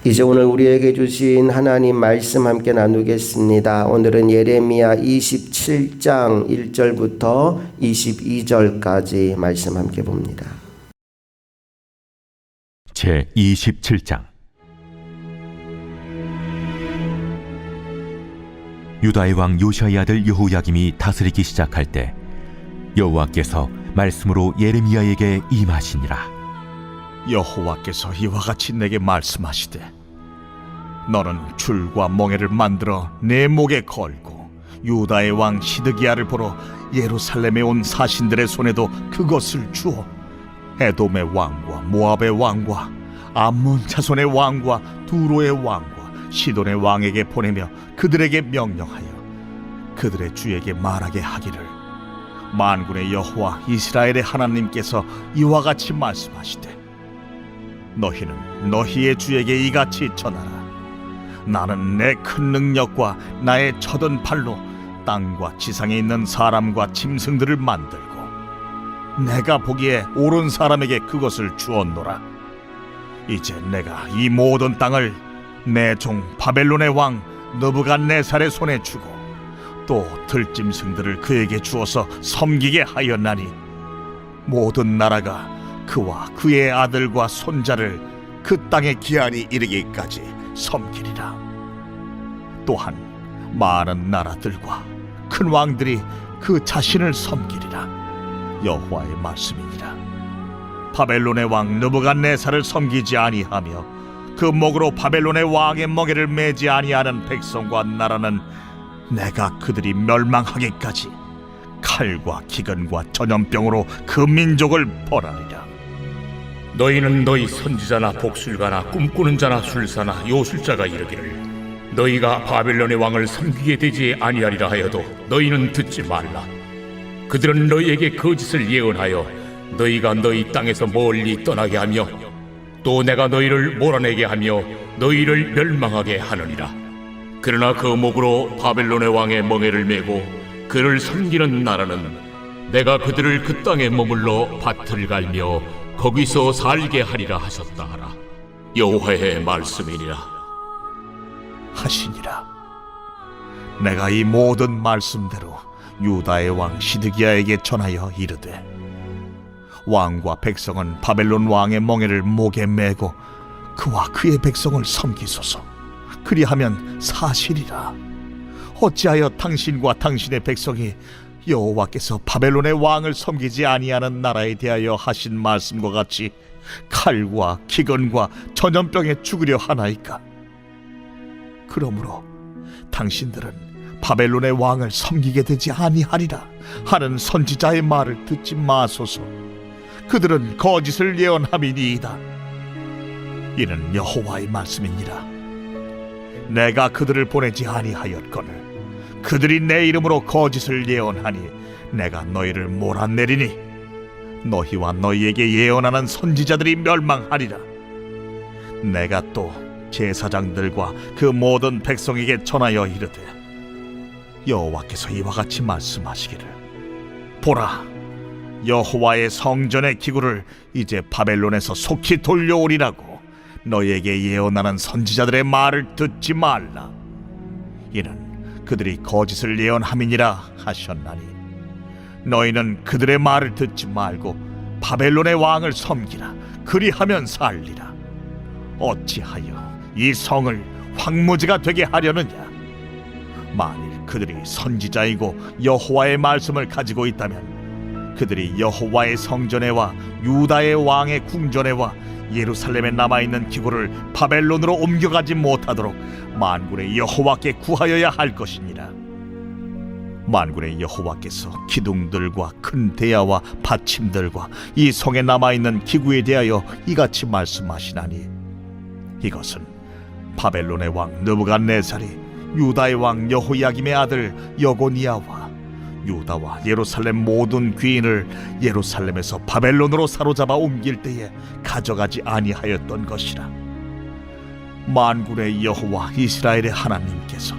이제 오늘 우리에게 주신 하나님 말씀 함께 나누겠습니다. 오늘은 예레미야 27장 1절부터 22절까지 말씀 함께 봅니다. 제 27장. 유다의 왕 요시아의 아들 여호야김이 다스리기 시작할 때 여호와께서 말씀으로 예레미야에게 임하시니라. 여호와께서 이와 같이 내게 말씀하시되, 너는 줄과 멍에를 만들어 내 목에 걸고 유다의 왕 시드기야를 보러 예루살렘에 온 사신들의 손에도 그것을 주어 에돔의 왕과 모압의 왕과 암몬 자손의 왕과 두로의 왕과 시돈의 왕에게 보내며 그들에게 명령하여 그들의 주에게 말하게 하기를, 만군의 여호와 이스라엘의 하나님께서 이와 같이 말씀하시되, 너희는 너희의 주에게 이같이 전하라. 나는 내 큰 능력과 나의 쳐든 팔로 땅과 지상에 있는 사람과 짐승들을 만들고 내가 보기에 옳은 사람에게 그것을 주었노라. 이제 내가 이 모든 땅을 내 종 바벨론의 왕 느부갓네살의 손에 주고 또 들짐승들을 그에게 주어서 섬기게 하였나니 모든 나라가 그와 그의 아들과 손자를 그 땅의 기한이 이르기까지 섬기리라. 또한 많은 나라들과 큰 왕들이 그 자신을 섬기리라. 여호와의 말씀이니라. 바벨론의 왕 느부갓네살을 섬기지 아니하며 그 목으로 바벨론의 왕의 멍에를 매지 아니하는 백성과 나라는 내가 그들이 멸망하기까지 칼과 기근과 전염병으로 그 민족을 벌하리라. 너희는 너희 선지자나 복술가나 꿈꾸는 자나 술사나 요술자가 이르기를, 너희가 바벨론의 왕을 섬기게 되지 아니하리라 하여도 너희는 듣지 말라. 그들은 너희에게 거짓을 예언하여 너희가 너희 땅에서 멀리 떠나게 하며 또 내가 너희를 몰아내게 하며 너희를 멸망하게 하느니라. 그러나 그 목으로 바벨론의 왕의 멍에를 메고 그를 섬기는 나라는 내가 그들을 그 땅에 머물러 밭을 갈며 거기서 살게 하리라 하셨다 하라. 여호와의 말씀이니라 하시니라. 내가 이 모든 말씀대로 유다의 왕 시드기야에게 전하여 이르되, 왕과 백성은 바벨론 왕의 멍에를 목에 메고 그와 그의 백성을 섬기소서. 그리하면 사실이라. 어찌하여 당신과 당신의 백성이 여호와께서 바벨론의 왕을 섬기지 아니하는 나라에 대하여 하신 말씀과 같이 칼과 기근과 전염병에 죽으려 하나이까? 그러므로 당신들은 바벨론의 왕을 섬기게 되지 아니하리라 하는 선지자의 말을 듣지 마소서. 그들은 거짓을 예언함이니이다. 이는 여호와의 말씀이니라. 내가 그들을 보내지 아니하였거늘 그들이 내 이름으로 거짓을 예언하니 내가 너희를 몰아내리니 너희와 너희에게 예언하는 선지자들이 멸망하리라. 내가 또 제사장들과 그 모든 백성에게 전하여 이르되, 여호와께서 이와 같이 말씀하시기를, 보라, 여호와의 성전의 기구를 이제 바벨론에서 속히 돌려오리라고 너희에게 예언하는 선지자들의 말을 듣지 말라. 이는 그들이 거짓을 예언함이니라 하셨나니 너희는 그들의 말을 듣지 말고 바벨론의 왕을 섬기라. 그리하면 살리라. 어찌하여 이 성을 황무지가 되게 하려느냐? 만일 그들이 선지자이고 여호와의 말씀을 가지고 있다면 그들이 여호와의 성전에와 유다의 왕의 궁전에와 예루살렘에 남아있는 기구를 바벨론으로 옮겨가지 못하도록 만군의 여호와께 구하여야 할 것이니라. 만군의 여호와께서 기둥들과 큰 대야와 받침들과 이 성에 남아있는 기구에 대하여 이같이 말씀하시나니, 이것은 바벨론의 왕 느부갓네살이 유다의 왕 여호야김의 아들 여고니아와 유다와 예루살렘 모든 귀인을 예루살렘에서 바벨론으로 사로잡아 옮길 때에 가져가지 아니하였던 것이라. 만군의 여호와 이스라엘의 하나님께서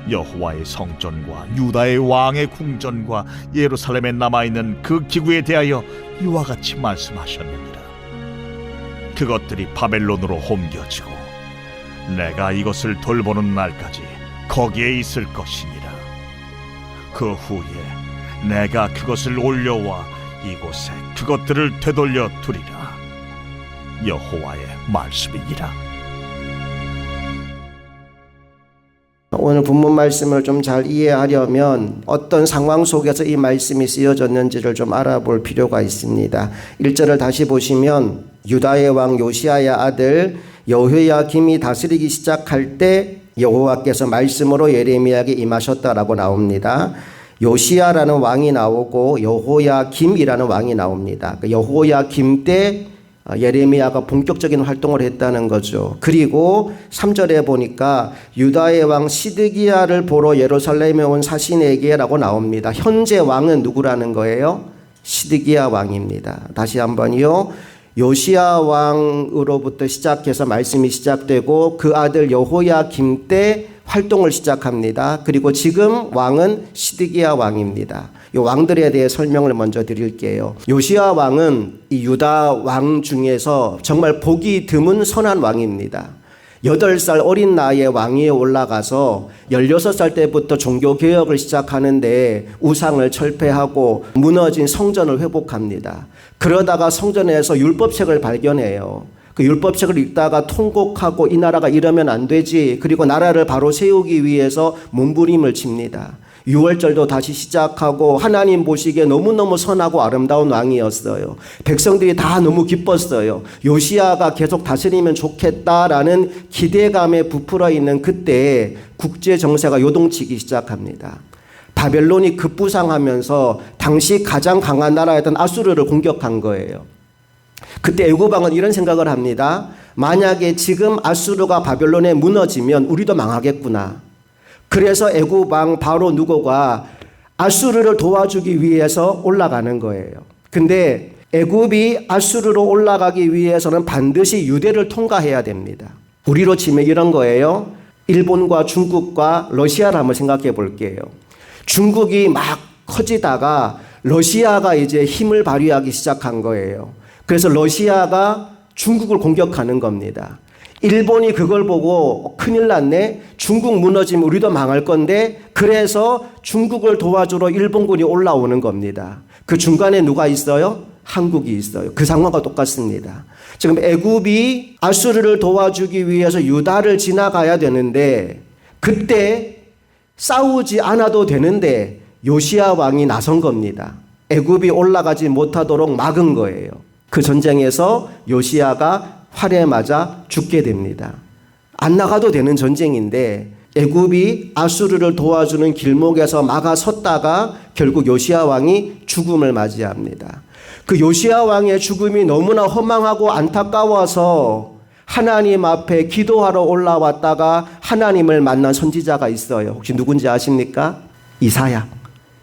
여호와의 성전과 유다의 왕의 궁전과 예루살렘에 남아있는 그 기구에 대하여 이와 같이 말씀하셨느니라. 그것들이 바벨론으로 옮겨지고 내가 이것을 돌보는 날까지 거기에 있을 것이니라. 그 후에 내가 그것을 올려와 이곳에 그것들을 되돌려 두리라. 여호와의 말씀이니라. 오늘 본문 말씀을 좀 잘 이해하려면 어떤 상황 속에서 이 말씀이 쓰여졌는지를 좀 알아볼 필요가 있습니다. 1절을 다시 보시면 유다의 왕 요시야의 아들 여호야김이 다스리기 시작할 때 여호와께서 말씀으로 예레미야에게 임하셨다라고 나옵니다. 요시야라는 왕이 나오고 여호야김이라는 왕이 나옵니다. 여호야김 때 예레미야가 본격적인 활동을 했다는 거죠. 그리고 3절에 보니까 유다의 왕 시드기야를 보러 예루살렘에 온 사신에게라고 나옵니다. 현재 왕은 누구라는 거예요? 시드기야 왕입니다. 다시 한번요. 요시야 왕으로부터 시작해서 말씀이 시작되고 그 아들 여호야김 때 활동을 시작합니다. 그리고 지금 왕은 시드기야 왕입니다. 이 왕들에 대해 설명을 먼저 드릴게요. 요시야 왕은 이 유다 왕 중에서 정말 보기 드문 선한 왕입니다. 8살 어린 나이에 왕위에 올라가서 16살 때부터 종교개혁을 시작하는데 우상을 철폐하고 무너진 성전을 회복합니다. 그러다가 성전에서 율법책을 발견해요. 그 율법책을 읽다가 통곡하고 이 나라가 이러면 안 되지. 그리고 나라를 바로 세우기 위해서 몸부림을 칩니다. 6월절도 다시 시작하고 하나님 보시기에 너무너무 선하고 아름다운 왕이었어요. 백성들이 다 너무 기뻤어요. 요시야가 계속 다스리면 좋겠다라는 기대감에 부풀어 있는 그때 국제 정세가 요동치기 시작합니다. 바벨론이 급부상하면서 당시 가장 강한 나라였던 아수르를 공격한 거예요. 그때 애굽왕은 이런 생각을 합니다. 만약에 지금 아수르가 바벨론에 무너지면 우리도 망하겠구나. 그래서 애굽왕 바로 누고가 아수르를 도와주기 위해서 올라가는 거예요. 근데 애굽이 아수르로 올라가기 위해서는 반드시 유대를 통과해야 됩니다. 우리로 치면 이런 거예요. 일본과 중국과 러시아를 한번 생각해 볼게요. 중국이 막 커지다가 러시아가 이제 힘을 발휘하기 시작한 거예요. 그래서 러시아가 중국을 공격하는 겁니다. 일본이 그걸 보고 큰일 났네. 중국 무너지면 우리도 망할 건데 그래서 중국을 도와주러 일본군이 올라오는 겁니다. 그 중간에 누가 있어요? 한국이 있어요. 그 상황과 똑같습니다. 지금 애굽이 아수르를 도와주기 위해서 유다를 지나가야 되는데 그때 싸우지 않아도 되는데 요시야 왕이 나선 겁니다. 애굽이 올라가지 못하도록 막은 거예요. 그 전쟁에서 요시야가 활에 맞아 죽게 됩니다. 안 나가도 되는 전쟁인데 애굽이 아수르를 도와주는 길목에서 막아섰다가 결국 요시야 왕이 죽음을 맞이합니다. 그 요시야 왕의 죽음이 너무나 허망하고 안타까워서 하나님 앞에 기도하러 올라왔다가 하나님을 만난 선지자가 있어요. 혹시 누군지 아십니까? 이사야.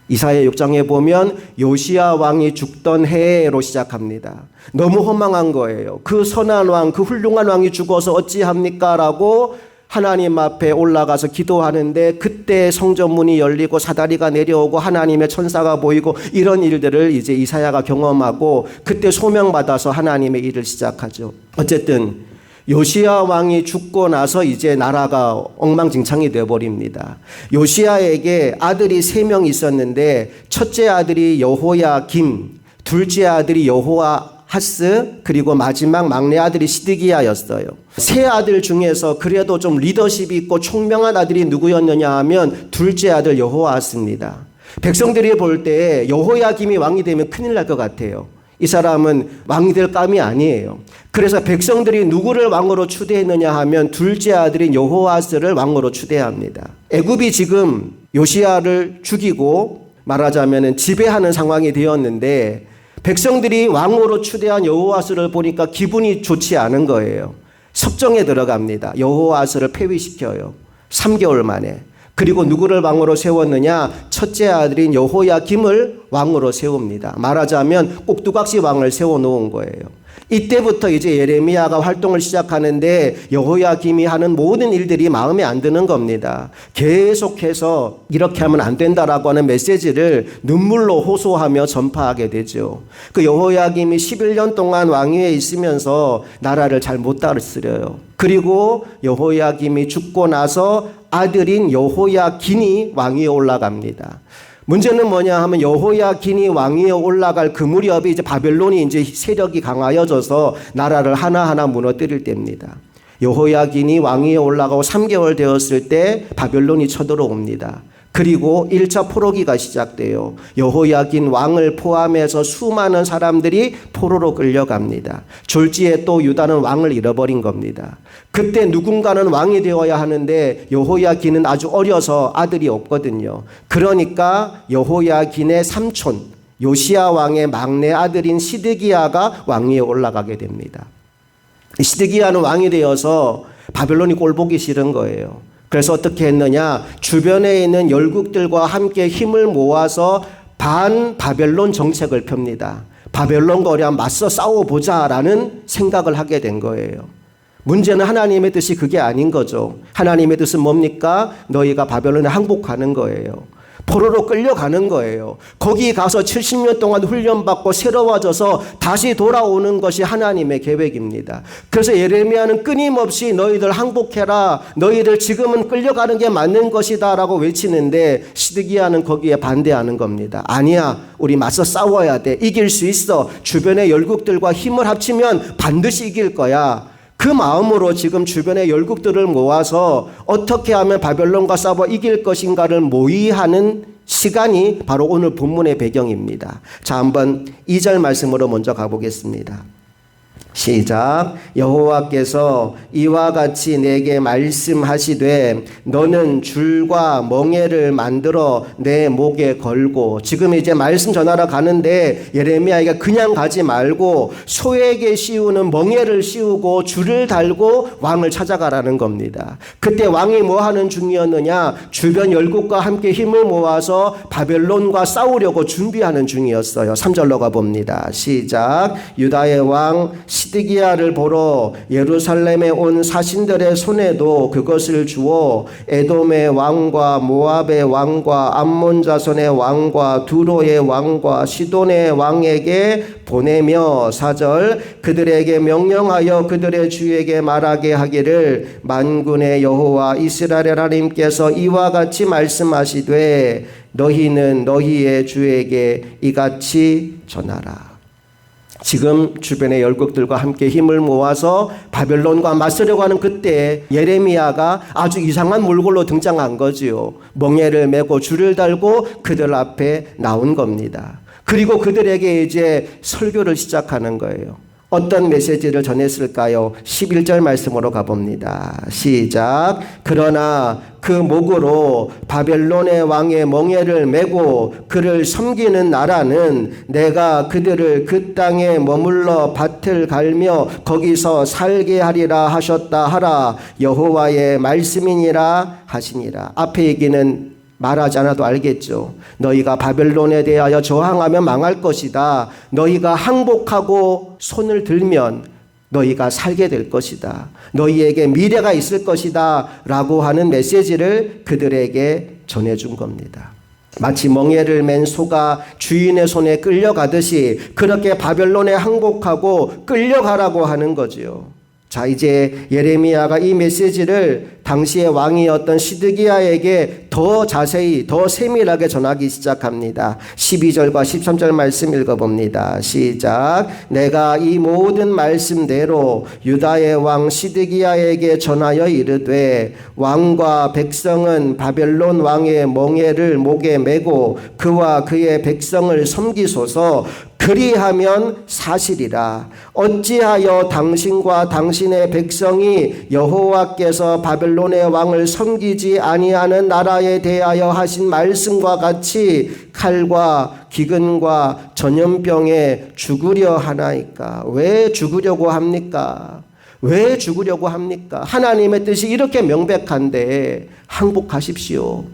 이사야 6장에 보면 요시야 왕이 죽던 해로 시작합니다. 너무 허망한 거예요. 그 선한 왕, 그 훌륭한 왕이 죽어서 어찌합니까? 라고 하나님 앞에 올라가서 기도하는데 그때 성전문이 열리고 사다리가 내려오고 하나님의 천사가 보이고 이런 일들을 이제 이사야가 경험하고 그때 소명받아서 하나님의 일을 시작하죠. 어쨌든 요시야 왕이 죽고 나서 이제 나라가 엉망진창이 되어버립니다. 요시야에게 아들이 3명 있었는데 첫째 아들이 여호야김, 둘째 아들이 여호아하스, 그리고 마지막 막내 아들이 시드기야였어요. 3 아들 중에서 그래도 좀 리더십이 있고 총명한 아들이 누구였느냐 하면 둘째 아들 여호아하스입니다. 백성들이 볼 때 여호야김이 왕이 되면 큰일 날 것 같아요. 이 사람은 왕이 될 감이 아니에요. 그래서 백성들이 누구를 왕으로 추대했느냐 하면 둘째 아들인 여호아스를 왕으로 추대합니다. 애굽이 지금 요시야를 죽이고 말하자면 지배하는 상황이 되었는데 백성들이 왕으로 추대한 여호아스를 보니까 기분이 좋지 않은 거예요. 섭정에 들어갑니다. 여호아스를 폐위시켜요. 3개월 만에. 그리고 누구를 왕으로 세웠느냐? 첫째 아들인 여호야김을 왕으로 세웁니다. 말하자면 꼭두각시 왕을 세워놓은 거예요. 이때부터 이제 예레미야가 활동을 시작하는데 여호야김이 하는 모든 일들이 마음에 안 드는 겁니다. 계속해서 이렇게 하면 안 된다라고 하는 메시지를 눈물로 호소하며 전파하게 되죠. 그 여호야김이 11년 동안 왕위에 있으면서 나라를 잘 못 다스려요. 그리고 여호야김이 죽고 나서 아들인 여호야긴이 왕위에 올라갑니다. 문제는 뭐냐 하면 여호야긴이 왕위에 올라갈 그 무렵에 이제 바벨론이 이제 세력이 강하여져서 나라를 하나하나 무너뜨릴 때입니다. 여호야긴이 왕위에 올라가고 3개월 되었을 때 바벨론이 쳐들어옵니다. 그리고 1차 포로기가 시작돼요. 여호야긴 왕을 포함해서 수많은 사람들이 포로로 끌려갑니다. 졸지에 또 유다는 왕을 잃어버린 겁니다. 그때 누군가는 왕이 되어야 하는데 여호야긴은 아주 어려서 아들이 없거든요. 그러니까 여호야긴의 삼촌 요시야 왕의 막내 아들인 시드기야가 왕위에 올라가게 됩니다. 시드기야는 왕이 되어서 바벨론이 꼴보기 싫은 거예요. 그래서 어떻게 했느냐? 주변에 있는 열국들과 함께 힘을 모아서 반 바벨론 정책을 펴니다. 바벨론과 우리 한번 맞서 싸워보자라는 생각을 하게 된 거예요. 문제는 하나님의 뜻이 그게 아닌 거죠. 하나님의 뜻은 뭡니까? 너희가 바벨론에 항복하는 거예요. 포로로 끌려가는 거예요. 거기 가서 70년 동안 훈련받고 새로워져서 다시 돌아오는 것이 하나님의 계획입니다. 그래서 예레미야는 끊임없이 너희들 항복해라. 너희들 지금은 끌려가는 게 맞는 것이다 라고 외치는데 시드기야는 거기에 반대하는 겁니다. 아니야. 우리 맞서 싸워야 돼. 이길 수 있어. 주변의 열국들과 힘을 합치면 반드시 이길 거야. 그 마음으로 지금 주변의 열국들을 모아서 어떻게 하면 바벨론과 싸워 이길 것인가를 모의하는 시간이 바로 오늘 본문의 배경입니다. 자, 한번 2절 말씀으로 먼저 가보겠습니다. 시작. 여호와께서 이와 같이 내게 말씀하시되 너는 줄과 멍에를 만들어 내 목에 걸고, 지금 이제 말씀 전하러 가는데 예레미야가 그냥 가지 말고 소에게 씌우는 멍에를 씌우고 줄을 달고 왕을 찾아가라는 겁니다. 그때 왕이 뭐 하는 중이었느냐? 주변 열국과 함께 힘을 모아서 바벨론과 싸우려고 준비하는 중이었어요. 3절로 가봅니다. 시작. 유다의 왕 시드기야를 보러 예루살렘에 온 사신들의 손에도 그것을 주어 에돔의 왕과 모압의 왕과 암몬 자손의 왕과 두로의 왕과 시돈의 왕에게 보내며 4절 그들에게 명령하여 그들의 주에게 말하게 하기를 만군의 여호와 이스라엘 하나님께서 이와 같이 말씀하시되 너희는 너희의 주에게 이같이 전하라. 지금 주변의 열국들과 함께 힘을 모아서 바벨론과 맞서려고 하는 그때 예레미야가 아주 이상한 몰골로 등장한 거지요. 멍에를 메고 줄을 달고 그들 앞에 나온 겁니다. 그리고 그들에게 이제 설교를 시작하는 거예요. 어떤 메시지를 전했을까요? 11절 말씀으로 가봅니다. 시작. 그러나 그 목으로 바벨론의 왕의 멍에를 메고 그를 섬기는 나라는 내가 그들을 그 땅에 머물러 밭을 갈며 거기서 살게 하리라 하셨다 하라. 여호와의 말씀이니라 하시니라. 앞에 얘기는 말하지 않아도 알겠죠. 너희가 바벨론에 대하여 저항하면 망할 것이다. 너희가 항복하고 손을 들면 너희가 살게 될 것이다. 너희에게 미래가 있을 것이다. 라고 하는 메시지를 그들에게 전해준 겁니다. 마치 멍에를 맨 소가 주인의 손에 끌려가듯이 그렇게 바벨론에 항복하고 끌려가라고 하는 거지요. 자, 이제 예레미야가 이 메시지를 당시의 왕이었던 시드기야에게 더 자세히 더 세밀하게 전하기 시작합니다. 12절과 13절 말씀 읽어봅니다. 시작. 내가 이 모든 말씀대로 유다의 왕 시드기야에게 전하여 이르되 왕과 백성은 바벨론 왕의 멍에를 목에 메고 그와 그의 백성을 섬기소서. 그리하면 사실이라. 어찌하여 당신과 당신의 백성이 여호와께서 바벨론의 왕을 섬기지 아니하는 나라에 대하여 하신 말씀과 같이 칼과 기근과 전염병에 죽으려 하나이까? 왜 죽으려고 합니까? 왜 죽으려고 합니까? 하나님의 뜻이 이렇게 명백한데 항복하십시오.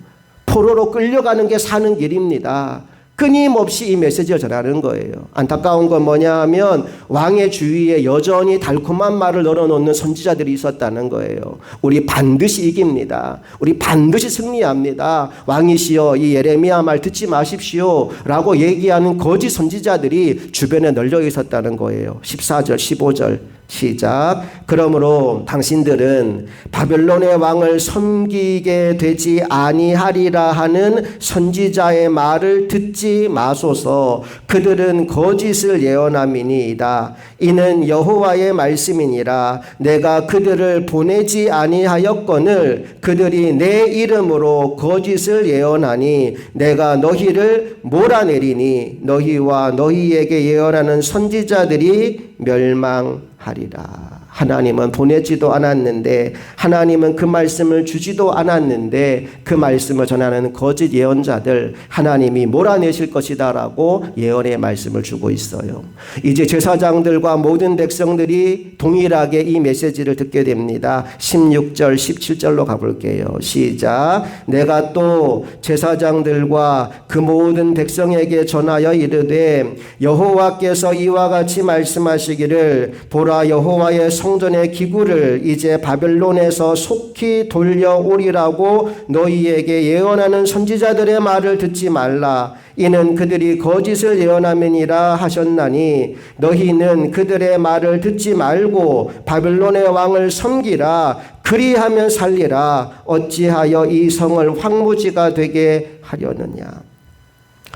포로로 끌려가는 게 사는 길입니다. 끊임없이 이 메시지를 전하는 거예요. 안타까운 건 뭐냐 하면 왕의 주위에 여전히 달콤한 말을 널어놓는 선지자들이 있었다는 거예요. 우리 반드시 이깁니다. 우리 반드시 승리합니다. 왕이시여 이 예레미야 말 듣지 마십시오 라고 얘기하는 거짓 선지자들이 주변에 널려 있었다는 거예요. 14절 15절 시작. 그러므로 당신들은 바벨론의 왕을 섬기게 되지 아니하리라 하는 선지자의 말을 듣지 마소서. 그들은 거짓을 예언함이니이다. 이는 여호와의 말씀이니라. 내가 그들을 보내지 아니하였거늘 그들이 내 이름으로 거짓을 예언하니 내가 너희를 몰아내리니 너희와 너희에게 예언하는 선지자들이 멸망하리라. 하나님은 보내지도 않았는데, 하나님은 그 말씀을 주지도 않았는데, 그 말씀을 전하는 거짓 예언자들 하나님이 몰아내실 것이다 라고 예언의 말씀을 주고 있어요. 이제 제사장들과 모든 백성들이 동일하게 이 메시지를 듣게 됩니다. 16절 17절로 가볼게요. 시작. 내가 또 제사장들과 그 모든 백성에게 전하여 이르되 여호와께서 이와 같이 말씀하시기를 보라 여호와의 성전의 기구를 이제 바벨론에서 속히 돌려오리라고 너희에게 예언하는 선지자들의 말을 듣지 말라. 이는 그들이 거짓을 예언함이니라 하셨나니 너희는 그들의 말을 듣지 말고 바벨론의 왕을 섬기라. 그리하면 살리라. 어찌하여 이 성을 황무지가 되게 하려느냐.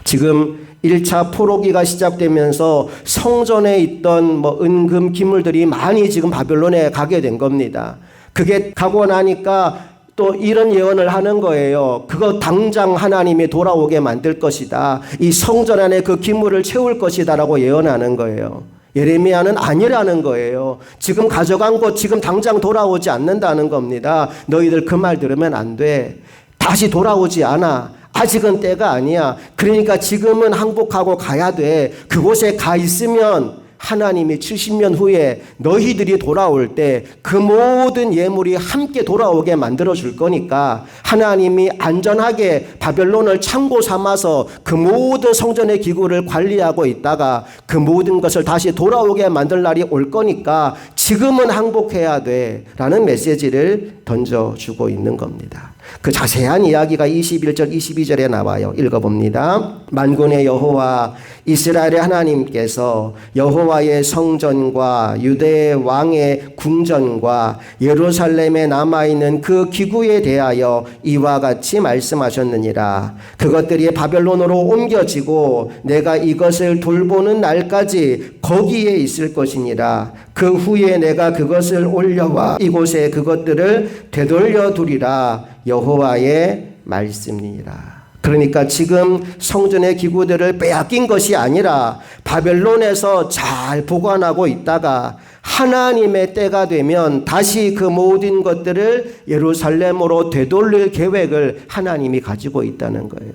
지금 1차 포로기가 시작되면서 성전에 있던 은금 기물들이 많이 지금 바벨론에 가게 된 겁니다. 그게 가고 나니까 또 이런 예언을 하는 거예요. 그거 당장 하나님이 돌아오게 만들 것이다. 이 성전 안에 그 기물을 채울 것이다 라고 예언하는 거예요. 예레미야는 아니라는 거예요. 지금 가져간 것 지금 당장 돌아오지 않는다는 겁니다. 너희들 그 말 들으면 안 돼. 다시 돌아오지 않아. 아직은 때가 아니야. 그러니까 지금은 항복하고 가야 돼. 그곳에 가 있으면 하나님이 70년 후에 너희들이 돌아올 때 그 모든 예물이 함께 돌아오게 만들어 줄 거니까 하나님이 안전하게 바벨론을 창고 삼아서 그 모든 성전의 기구를 관리하고 있다가 그 모든 것을 다시 돌아오게 만들 날이 올 거니까 지금은 항복해야 돼 라는 메시지를 던져주고 있는 겁니다. 그 자세한 이야기가 21절 22절에 나와요. 읽어봅니다. 만군의 여호와 이스라엘의 하나님께서 여호와의 성전과 유대의 왕의 궁전과 예루살렘에 남아있는 그 기구에 대하여 이와 같이 말씀하셨느니라. 그것들이 바벨론으로 옮겨지고 내가 이것을 돌보는 날까지 거기에 있을 것이니라. 그 후에 내가 그것을 올려와 이곳에 그것들을 되돌려 두리라. 여호와의 말씀이니라. 그러니까 지금 성전의 기구들을 빼앗긴 것이 아니라 바벨론에서 잘 보관하고 있다가 하나님의 때가 되면 다시 그 모든 것들을 예루살렘으로 되돌릴 계획을 하나님이 가지고 있다는 거예요.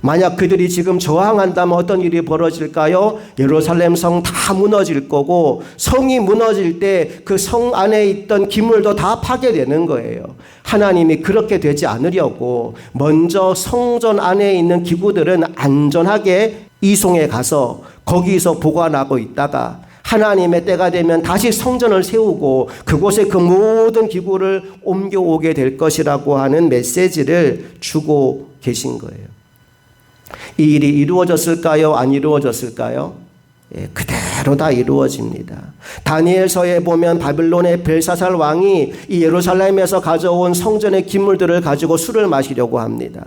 만약 그들이 지금 저항한다면 어떤 일이 벌어질까요? 예루살렘 성 다 무너질 거고 성이 무너질 때 그 성 안에 있던 기물도 다 파괴되는 거예요. 하나님이 그렇게 되지 않으려고 먼저 성전 안에 있는 기구들은 안전하게 이송해 가서 거기서 보관하고 있다가 하나님의 때가 되면 다시 성전을 세우고 그곳에 그 모든 기구를 옮겨오게 될 것이라고 하는 메시지를 주고 계신 거예요. 이 일이 이루어졌을까요? 안 이루어졌을까요? 그대로 다 이루어집니다. 다니엘서에 보면 바벨론의 벨사살 왕이 이 예루살렘에서 가져온 성전의 기물들을 가지고 술을 마시려고 합니다.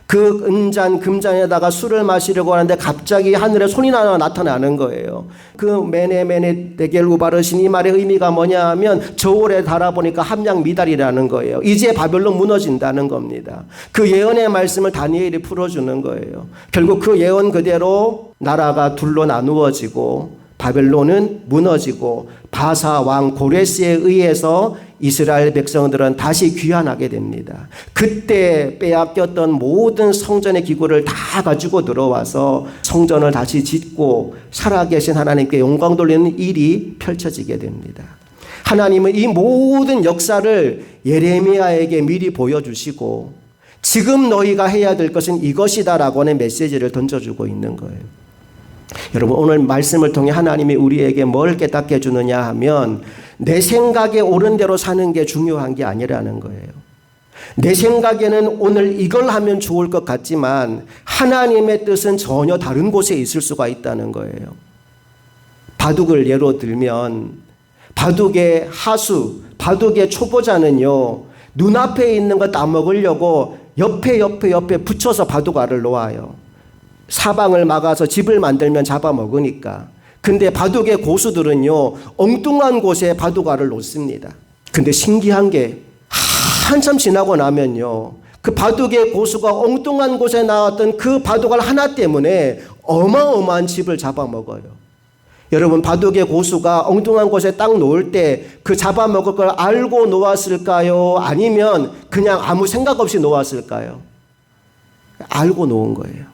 그 은잔 금잔에다가 술을 마시려고 하는데 갑자기 하늘에 손이 하나 나타나는 거예요. 그 메네 데겔 우바르신 이 말의 의미가 뭐냐 하면 저울에 달아보니까 함량 미달이라는 거예요. 이제 바벨론 무너진다는 겁니다. 그 예언의 말씀을 다니엘이 풀어주는 거예요. 결국 그 예언 그대로 나라가 둘로 나누어지고 바벨론은 무너지고 바사 왕 고레스에 의해서 이스라엘 백성들은 다시 귀환하게 됩니다. 그때 빼앗겼던 모든 성전의 기구를 다 가지고 들어와서 성전을 다시 짓고 살아계신 하나님께 영광 돌리는 일이 펼쳐지게 됩니다. 하나님은 이 모든 역사를 예레미야에게 미리 보여주시고 지금 너희가 해야 될 것은 이것이다라고 하는 메시지를 던져주고 있는 거예요. 여러분, 오늘 말씀을 통해 하나님이 우리에게 뭘 깨닫게 해주느냐 하면 내 생각에 옳은 대로 사는 게 중요한 게 아니라는 거예요. 내 생각에는 오늘 이걸 하면 좋을 것 같지만 하나님의 뜻은 전혀 다른 곳에 있을 수가 있다는 거예요. 바둑을 예로 들면 바둑의 하수, 바둑의 초보자는요, 눈앞에 있는 거 따먹으려고 옆에 붙여서 바둑알을 놓아요. 사방을 막아서 집을 만들면 잡아먹으니까. 근데 바둑의 고수들은요, 엉뚱한 곳에 바둑알을 놓습니다. 근데 신기한 게 한참 지나고 나면요, 그 바둑의 고수가 엉뚱한 곳에 나왔던 그 바둑알 하나 때문에 어마어마한 집을 잡아먹어요. 여러분, 바둑의 고수가 엉뚱한 곳에 딱 놓을 때 그 잡아먹을 걸 알고 놓았을까요? 아니면 그냥 아무 생각 없이 놓았을까요? 알고 놓은 거예요.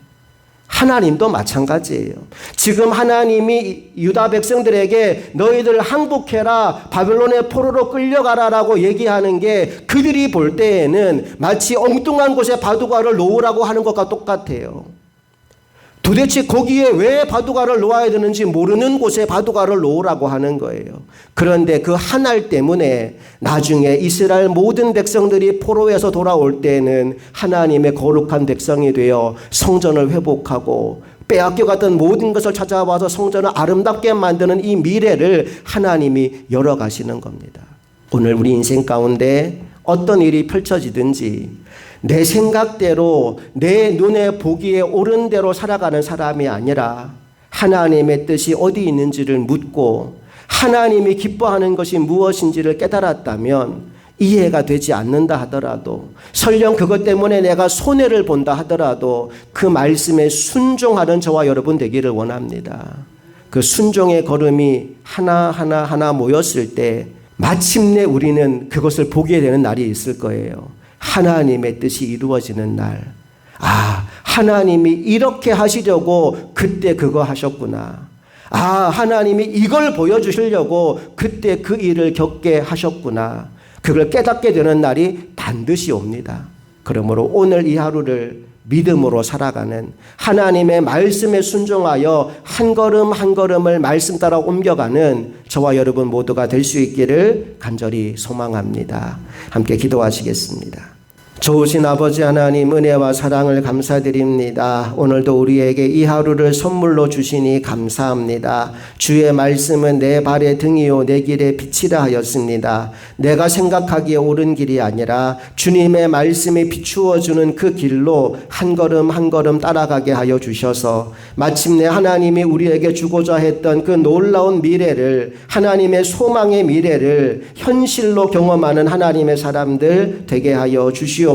하나님도 마찬가지예요. 지금 하나님이 유다 백성들에게 너희들 항복해라, 바벨론의 포로로 끌려가라라고 얘기하는 게 그들이 볼 때에는 마치 엉뚱한 곳에 바둑알을 놓으라고 하는 것과 똑같아요. 도대체 거기에 왜 바둑알을 놓아야 되는지 모르는 곳에 바둑알을 놓으라고 하는 거예요. 그런데 그 한 알 때문에 나중에 이스라엘 모든 백성들이 포로에서 돌아올 때는 하나님의 거룩한 백성이 되어 성전을 회복하고 빼앗겨갔던 모든 것을 찾아와서 성전을 아름답게 만드는 이 미래를 하나님이 열어가시는 겁니다. 오늘 우리 인생 가운데 어떤 일이 펼쳐지든지 내 생각대로 내 눈에 보기에 옳은 대로 살아가는 사람이 아니라 하나님의 뜻이 어디 있는지를 묻고 하나님이 기뻐하는 것이 무엇인지를 깨달았다면 이해가 되지 않는다 하더라도 설령 그것 때문에 내가 손해를 본다 하더라도 그 말씀에 순종하는 저와 여러분 되기를 원합니다. 그 순종의 걸음이 하나 모였을 때 마침내 우리는 그것을 보게 되는 날이 있을 거예요. 하나님의 뜻이 이루어지는 날. 아, 하나님이 이렇게 하시려고 그때 그거 하셨구나. 아, 하나님이 이걸 보여주시려고 그때 그 일을 겪게 하셨구나. 그걸 깨닫게 되는 날이 반드시 옵니다. 그러므로 오늘 이 하루를 믿음으로 살아가는 하나님의 말씀에 순종하여 한 걸음 한 걸음을 말씀 따라 옮겨가는 저와 여러분 모두가 될 수 있기를 간절히 소망합니다. 함께 기도하시겠습니다. 좋으신 아버지 하나님, 은혜와 사랑을 감사드립니다. 오늘도 우리에게 이 하루를 선물로 주시니 감사합니다. 주의 말씀은 내 발의 등이요 내 길의 빛이라 하였습니다. 내가 생각하기에 옳은 길이 아니라 주님의 말씀이 비추어주는 그 길로 한 걸음 한 걸음 따라가게 하여 주셔서 마침내 하나님이 우리에게 주고자 했던 그 놀라운 미래를, 하나님의 소망의 미래를 현실로 경험하는 하나님의 사람들 되게 하여 주시옵소서.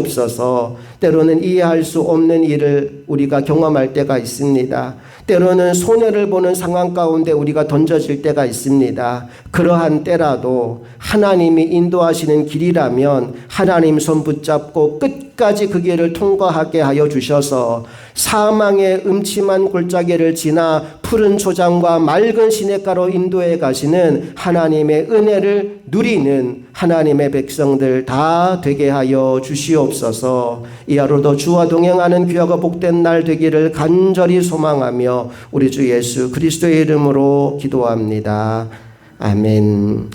때로는 이해할 수 없는 일을 우리가 경험할 때가 있습니다. 때로는 손해를 보는 상황 가운데 우리가 던져질 때가 있습니다. 그러한 때라도 하나님이 인도하시는 길이라면 하나님 손 붙잡고 끝까지 그 길을 통과하게 하여 주셔서 사망의 음침한 골짜기를 지나 푸른 초장과 맑은 시냇가로 인도해 가시는 하나님의 은혜를 누리는 하나님의 백성들 다 되게 하여 주시옵소서. 이 하루도 주와 동행하는 귀하고 복된 날 되기를 간절히 소망하며 우리 주 예수 그리스도의 이름으로 기도합니다. 아멘.